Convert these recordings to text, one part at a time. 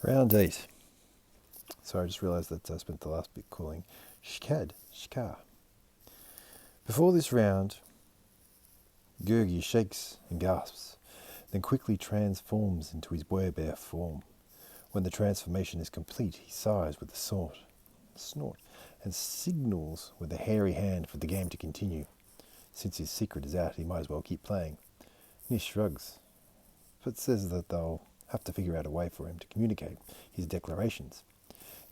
Round 8. Sorry, I just realised that I spent the last bit calling Shka. Before this round, Gurgi shakes and gasps, then quickly transforms into his werebear form. When the transformation is complete, he sighs with a snort, and signals with a hairy hand for the game to continue. Since his secret is out, he might as well keep playing. Nis shrugs, but says that they'll have to figure out a way for him to communicate his declarations.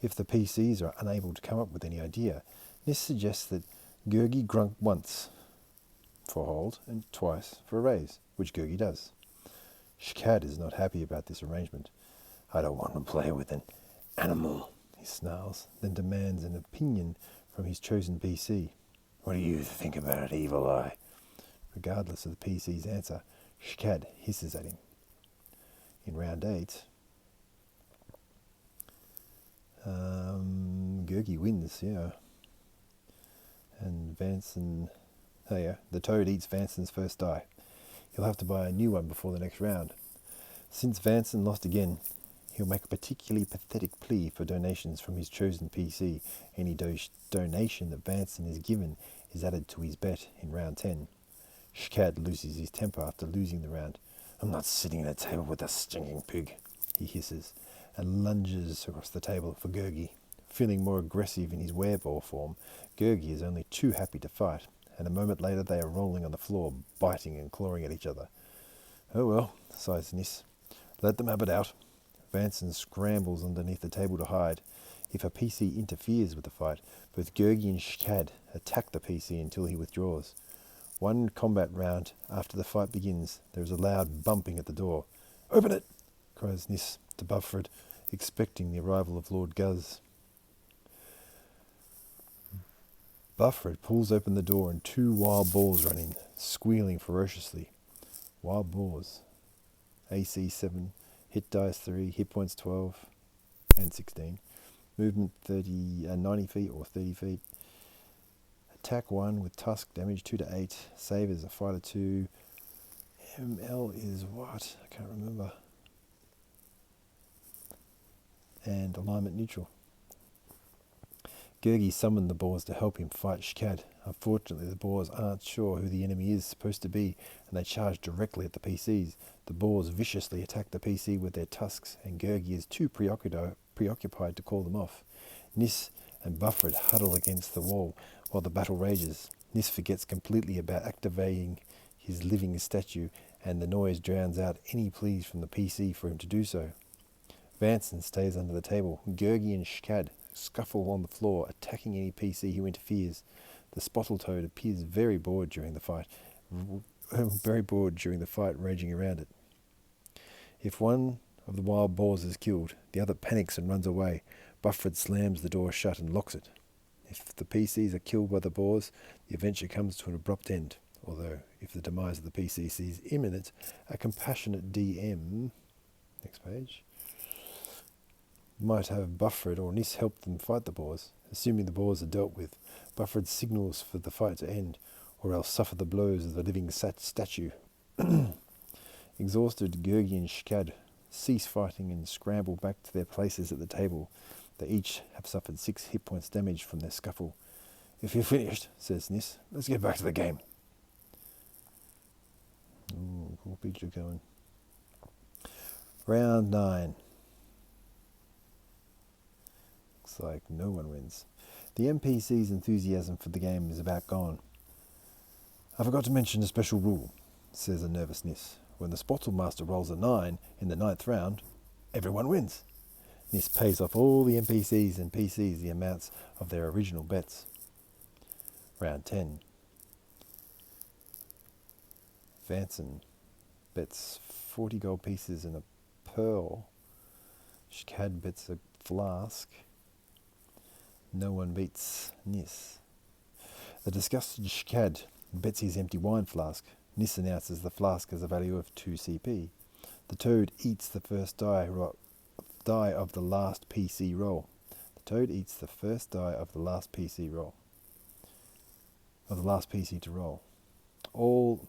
If the PCs are unable to come up with any idea, Nis suggests that Gurgi grunt once for a hold and twice for a raise, which Gurgi does. Shkad is not happy about this arrangement. I don't want to play with an animal, he snarls, then demands an opinion from his chosen PC. What do you think about it, Evil Eye? Regardless of the PC's answer, Shkad hisses at him. In round 8, Gurgi wins, yeah. And the Toad eats Vanson's first die. He'll have to buy a new one before the next round. Since Vanson lost again, he'll make a particularly pathetic plea for donations from his chosen PC. Any donation that Vanson is given is added to his bet in round 10. Shkad loses his temper after losing the round. I'm not sitting at a table with a stinking pig, he hisses, and lunges across the table for Gurgi. Feeling more aggressive in his wereball form, Gurgi is only too happy to fight, and a moment later they are rolling on the floor, biting and clawing at each other. Oh well, sighs Nis. Let them have it out. Vanson scrambles underneath the table to hide. If a PC interferes with the fight, both Gurgi and Shkad attack the PC until he withdraws. One combat round after the fight begins, there is a loud bumping at the door. Open it, cries Nis to Bufford, expecting the arrival of Lord Guz. Bufford pulls open the door and 2 wild boars run in, squealing ferociously. Wild boars. AC 7, hit dice 3, hit points 12 and 16. Movement 90 feet or 30 feet. Attack 1 with tusk, damage 2 to 8. Save is a fighter 2. ML is what? I can't remember. And alignment neutral. Gurgi summoned the boars to help him fight Shkad. Unfortunately, the boars aren't sure who the enemy is supposed to be, and they charge directly at the PCs. The boars viciously attack the PC with their tusks, and Gurgi is too preoccupied to call them off. Nis and Bufford huddle against the wall while the battle rages. Nis forgets completely about activating his living statue, and the noise drowns out any pleas from the PC for him to do so. Vanson stays under the table. Gurgi and Shkad scuffle on the floor, attacking any PC who interferes. The Spottle Toad appears very bored during the fight, raging around it. If one of the wild boars is killed, the other panics and runs away. Bufford slams the door shut and locks it. If the PCs are killed by the boars, the adventure comes to an abrupt end. Although, if the demise of the PCs is imminent, a compassionate DM, next page, might have Bufford or Nis help them fight the boars. Assuming the boars are dealt with, Bufford signals for the fight to end, or else suffer the blows of the living statue. Exhausted, Gurgi and Shkad cease fighting and scramble back to their places at the table. They each have suffered 6 hit points damage from their scuffle. If you're finished, says Nis, let's get back to the game. Ooh, cool picture going. Round 9. Looks like no one wins. The NPC's enthusiasm for the game is about gone. I forgot to mention a special rule, says a nervous Nis. When the Spottle Master rolls a 9 in the 9th round, everyone wins. Nis pays off all the NPCs and PCs the amounts of their original bets. Round 10. Vanson bets 40 gold pieces and a pearl. Shkad bets a flask. No one beats Nis. The disgusted Shkad bets his empty wine flask. Nis announces the flask has a value of 2 CP. The Toad eats the first die of the last PC roll. The Toad eats the first die of the last PC roll. Of the last PC to roll. All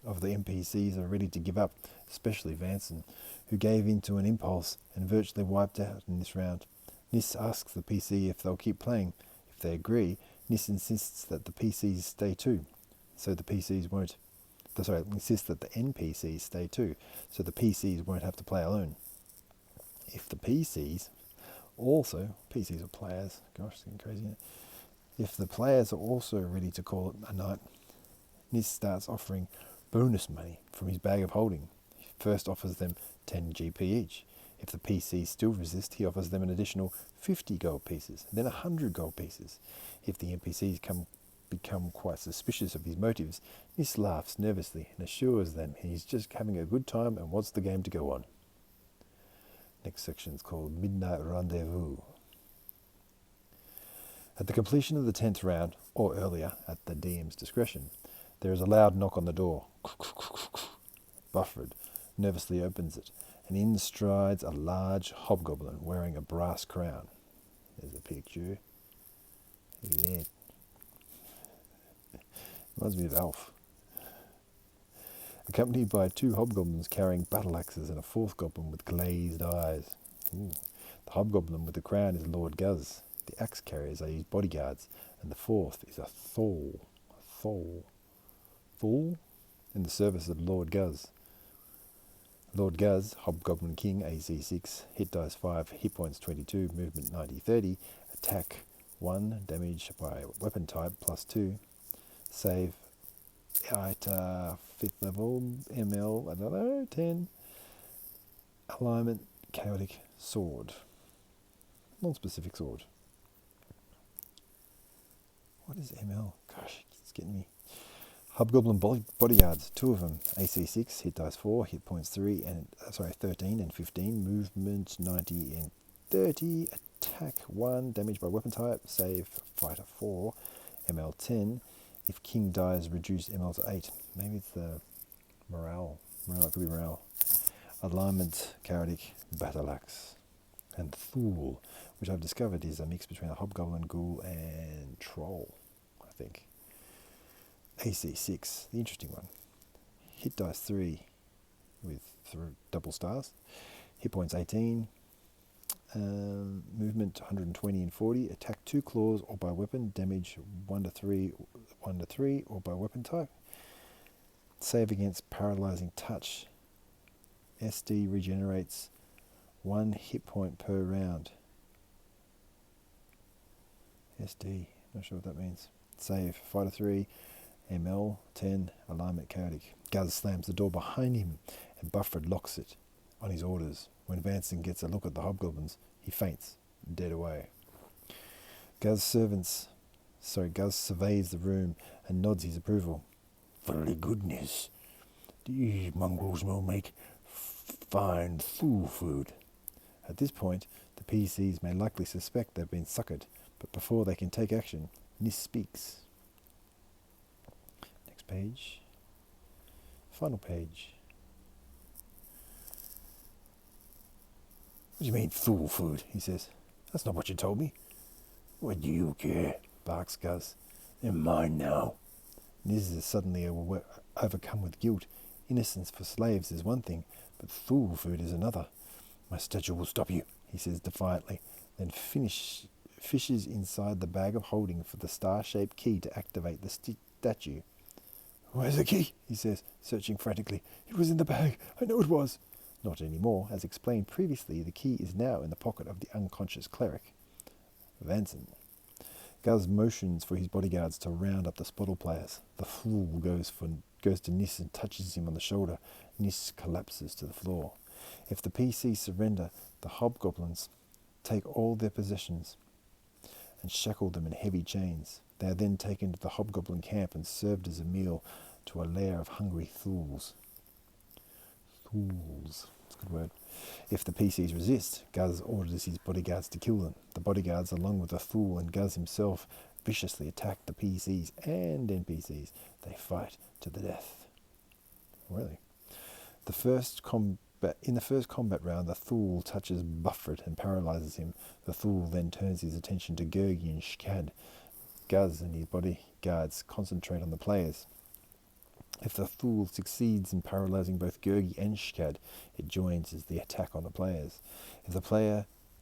of the NPCs are ready to give up, especially Vanson, who gave in to an impulse and virtually wiped out in this round. Nis asks the PC if they'll keep playing. If they agree, Nis insists that the PCs stay too, so the PCs won't. Insists that the NPCs stay too, so the PCs won't have to play alone. If the PCs are players, gosh, it's getting crazy. If the players are also ready to call it a night, Nis starts offering bonus money from his bag of holding. He first offers them 10 GP each. If the PCs still resist, he offers them an additional 50 gold pieces, then 100 gold pieces. If the NPCs become quite suspicious of his motives, Nis laughs nervously and assures them he's just having a good time and wants the game to go on. Next section is called Midnight Rendezvous. At the completion of the 10th round, or earlier, at the DM's discretion, there is a loud knock on the door. Bufford nervously opens it, and in strides a large hobgoblin wearing a brass crown. There's a picture. Look at that. Reminds me of Alf. Accompanied by 2 hobgoblins carrying battle axes and a 4th goblin with glazed eyes. Ooh. The hobgoblin with the crown is Lord Guz. The axe carriers are his bodyguards, and the 4th is a Thol in the service of Lord Guz. Lord Guz, Hobgoblin King, AC 6, hit dice 5, hit points 22, movement 90-30, attack 1, damage by weapon type +2, save at 5th level, ML, 10, alignment, chaotic, sword. Non-specific sword. What is ML? Gosh, it's getting me. Hobgoblin bodyguards, 2 of them, AC 6, hit dice 4, hit points 13 and 15, movement 90 and 30, attack 1, damage by weapon type, save fighter 4, ML 10. If King dies, reduce ML to 8. Maybe it's the morale. It could be morale. Alignment, chaotic, battle axe. And Thul, which I've discovered is a mix between a hobgoblin, ghoul, and troll, I think. AC 6, the interesting one. Hit dice 3 with double stars. Hit points 18. Movement 120 and 40. Attack 2 claws or by weapon. Damage 1 to 3 or by weapon type. Save against paralyzing touch. SD regenerates 1 hit point per round. SD, not sure what that means. Save, fighter 3, ML 10, alignment chaotic. Guz slams the door behind him and Bufford locks it on his orders. When Vanson gets a look at the hobgoblins, he faints, dead away. Guz surveys the room and nods his approval. "Very goodness. These mongrels will make fine food." At this point, the PCs may likely suspect they've been suckered, but before they can take action, Nis speaks. Next page. Final page. "What do you mean, food?" he says. "That's not what you told me." "What do you care?" barks Guz. "They're mine now." Nis is suddenly overcome with guilt. Innocence for slaves is one thing, but food is another. "My statue will stop you," he says defiantly, then fishes inside the bag of holding for the star-shaped key to activate the statue. "Where's the key?" he says, searching frantically. "It was in the bag. I know it was." Not anymore. As explained previously, the key is now in the pocket of the unconscious cleric. Vanson. Guz motions for his bodyguards to round up the Spottle players. The fool goes to Nis and touches him on the shoulder. Nis collapses to the floor. If the PCs surrender, the hobgoblins take all their possessions and shackle them in heavy chains. They are then taken to the hobgoblin camp and served as a meal to a lair of hungry thools. Thools, that's a good word. If the PCs resist, Guz orders his bodyguards to kill them. The bodyguards, along with the Thul and Guz himself, viciously attack the PCs and NPCs. They fight to the death. Really? In the first combat round, the Thul touches Bufford and paralyzes him. The Thul then turns his attention to Gurgi and Shkad. Guz and his bodyguards concentrate on the players. If the fool succeeds in paralysing both Gurgi and Shkad, it joins as the attack on the players.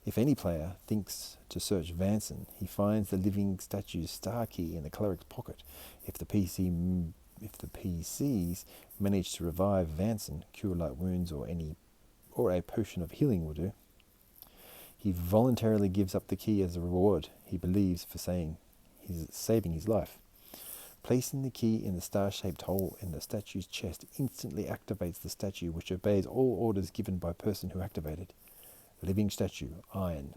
If any player thinks to search Vanson, he finds the living statue's star key in the cleric's pocket. If the PCs manage to revive Vanson, cure light wounds or a potion of healing will do. He voluntarily gives up the key as a reward, he believes, for saving his life. Placing the key in the star-shaped hole in the statue's chest instantly activates the statue, which obeys all orders given by person who activated. Living statue, iron.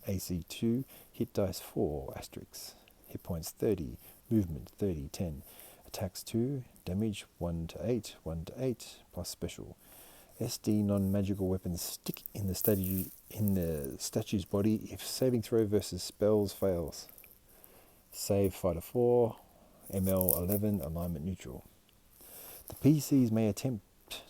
AC 2, hit dice 4, asterisk. Hit points 30, movement 30, 10. Attacks 2, damage 1 to 8, 1 to 8, plus special. SD non-magical weapons stick in the statue's body if saving throw versus spells fails. Save fighter 4, ML 11, alignment neutral. The PCs may attempt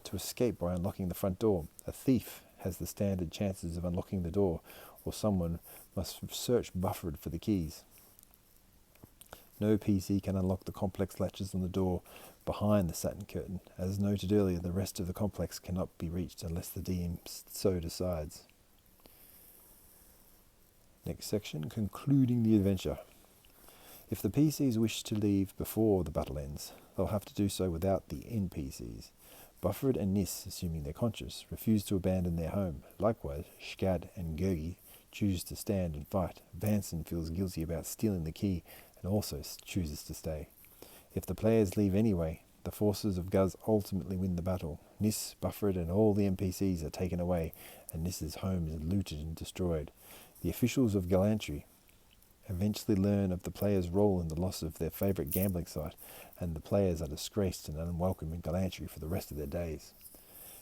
to escape by unlocking the front door. A thief has the standard chances of unlocking the door, or someone must search buffered for the keys. No PC can unlock the complex latches on the door behind the satin curtain. As noted earlier, the rest of the complex cannot be reached unless the DM so decides. Next section, concluding the adventure. If the PCs wish to leave before the battle ends, they'll have to do so without the NPCs. Buffered and Nis, assuming they're conscious, refuse to abandon their home. Likewise, Shkad and Gurgi choose to stand and fight. Vanson feels guilty about stealing the key and also chooses to stay. If the players leave anyway, the forces of Guz ultimately win the battle. Nis, Buffered and all the NPCs are taken away, and Nis's home is looted and destroyed. The officials of Galantry eventually learn of the players' role in the loss of their favourite gambling site, and the players are disgraced and unwelcome in Galantry for the rest of their days.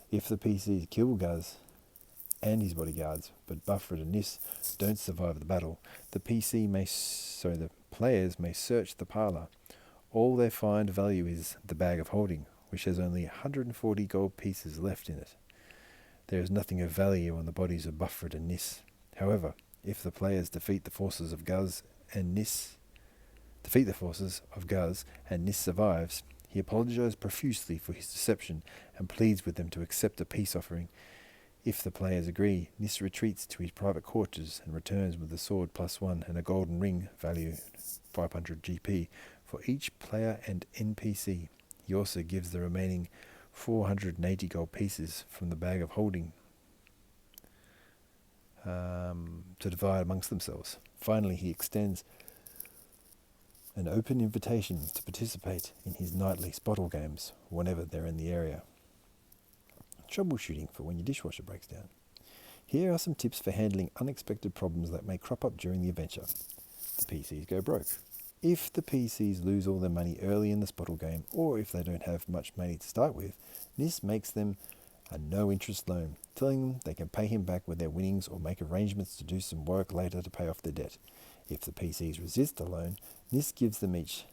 If the PCs kill Guz and his bodyguards, but Buffered and Nis don't survive the battle, the players may search the parlour. All they find value is the bag of holding, which has only 140 gold pieces left in it. There is nothing of value on the bodies of Buffered and Nis. However, if the players defeat the forces of Guz and Nis survives, he apologizes profusely for his deception and pleads with them to accept a peace offering. If the players agree, Nis retreats to his private quarters and returns with a sword +1 and a golden ring, value 500 GP, for each player and NPC. He also gives the remaining 480 gold pieces from the bag of holding to divide amongst themselves. Finally, he extends an open invitation to participate in his nightly Spottle games whenever they're in the area. Troubleshooting for when your dishwasher breaks down. Here are some tips for handling unexpected problems that may crop up during the adventure. The PCs go broke. If the PCs lose all their money early in the Spottle game, or if they don't have much money to start with, this makes them a no-interest loan, telling them they can pay him back with their winnings or make arrangements to do some work later to pay off their debt. If the PCs resist the loan, Nis gives them each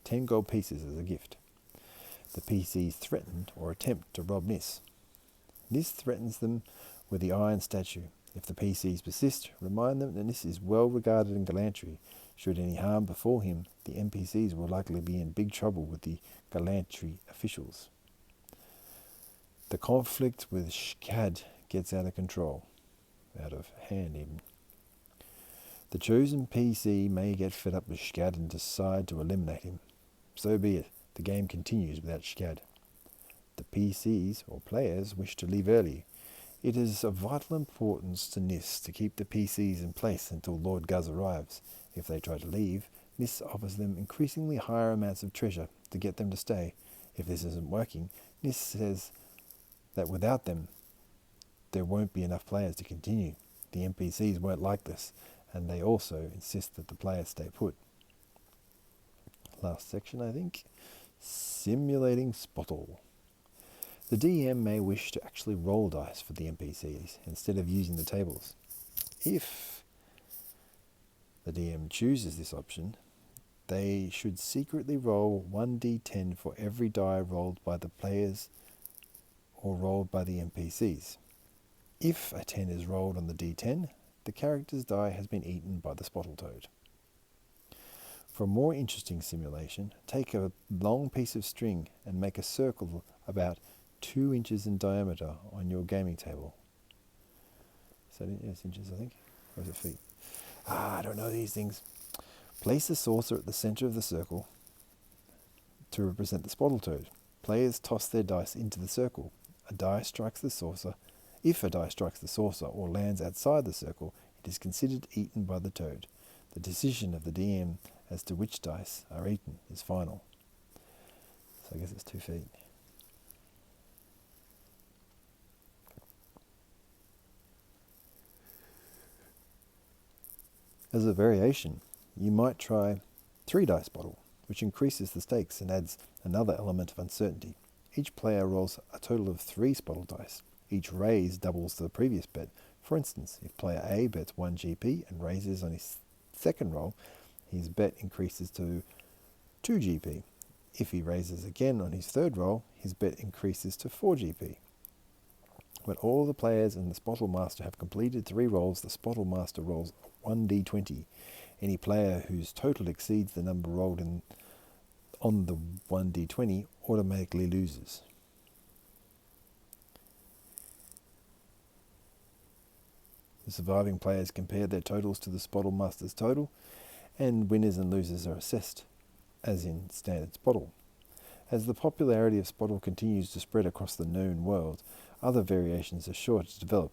10 gold pieces as a gift. The PCs threaten or attempt to rob Nis. Nis threatens them with the iron statue. If the PCs persist, remind them that Nis is well regarded in Galantry. Should any harm befall him, the NPCs will likely be in big trouble with the Galantry officials. The conflict with Shkad gets out of control, out of hand even. The chosen PC may get fed up with Shkad and decide to eliminate him. So be it, the game continues without Shkad. The PCs, or players, wish to leave early. It is of vital importance to Nis to keep the PCs in place until Lord Guz arrives. If they try to leave, Nis offers them increasingly higher amounts of treasure to get them to stay. If this isn't working, Nis says that without them, there won't be enough players to continue. The NPCs won't like this, and they also insist that the players stay put. Last section, I think. Simulating Spottle. The DM may wish to actually roll dice for the NPCs instead of using the tables. If the DM chooses this option, they should secretly roll 1d10 for every die rolled by the players or rolled by the NPCs. If a 10 is rolled on the d10, the character's die has been eaten by the Spottle Toad. For a more interesting simulation, take a long piece of string and make a circle about 2 inches in diameter on your gaming table. Is that yes, inches, I think? Or is it feet? I don't know these things. Place a saucer at the center of the circle to represent the spottle toad. Players toss their dice into the circle. A die strikes the saucer. If a die strikes the saucer or lands outside the circle, it is considered eaten by the toad. The decision of the DM as to which dice are eaten is final. So I guess it's 2 feet. As a variation, you might try 3-dice Spottle, which increases the stakes and adds another element of uncertainty. Each player rolls a total of 3 Spottle dice. Each raise doubles the previous bet. For instance, if player A bets 1 GP and raises on his second roll, his bet increases to 2 GP. If he raises again on his third roll, his bet increases to 4 GP. When all the players and the Spottle Master have completed 3 rolls, the Spottle Master rolls 1d20. Any player whose total exceeds the number rolled on the 1d20 automatically loses. The surviving players compare their totals to the Spottle Master's total, and winners and losers are assessed, as in standard Spottle. As the popularity of Spottle continues to spread across the known world, other variations are sure to develop.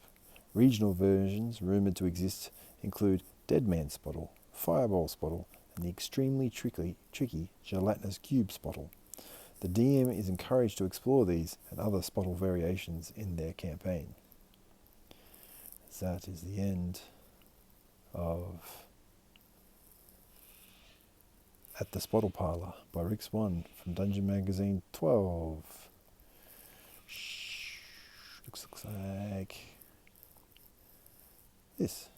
Regional versions rumoured to exist include Dead Man Spottle, Fireball Spottle, and the extremely tricky Gelatinous Cube Spottle. The DM is encouraged to explore these and other Spottle variations in their campaign. That is the end of At the Spottle Parlor by Rick Swan from Dungeon Magazine 12. Looks like this.